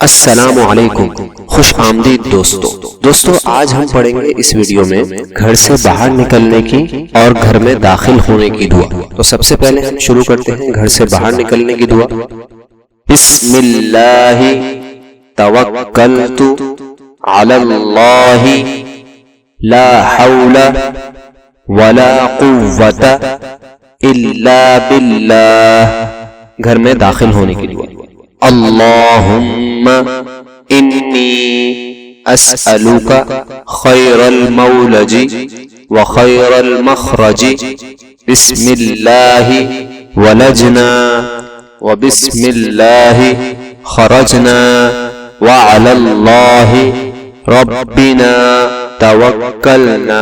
السلام علیکم، خوش آمدید دوستو آج ہم پڑھیں گے اس ویڈیو میں گھر سے باہر نکلنے کی اور گھر میں داخل ہونے کی دعا۔ تو سب سے پہلے ہم شروع کرتے ہیں گھر سے باہر نکلنے کی دعا۔ بسم اللہ توکلت علی اللہ لا حول ولا قوت الا باللہ۔ گھر میں داخل ہونے کی دعا۔ اللہم انی اسألک خیر المولج وخیر المخرج، بسم اللہ ولجنا وبسم اللہ خرجنا وعلی اللہ ربنا توکلنا۔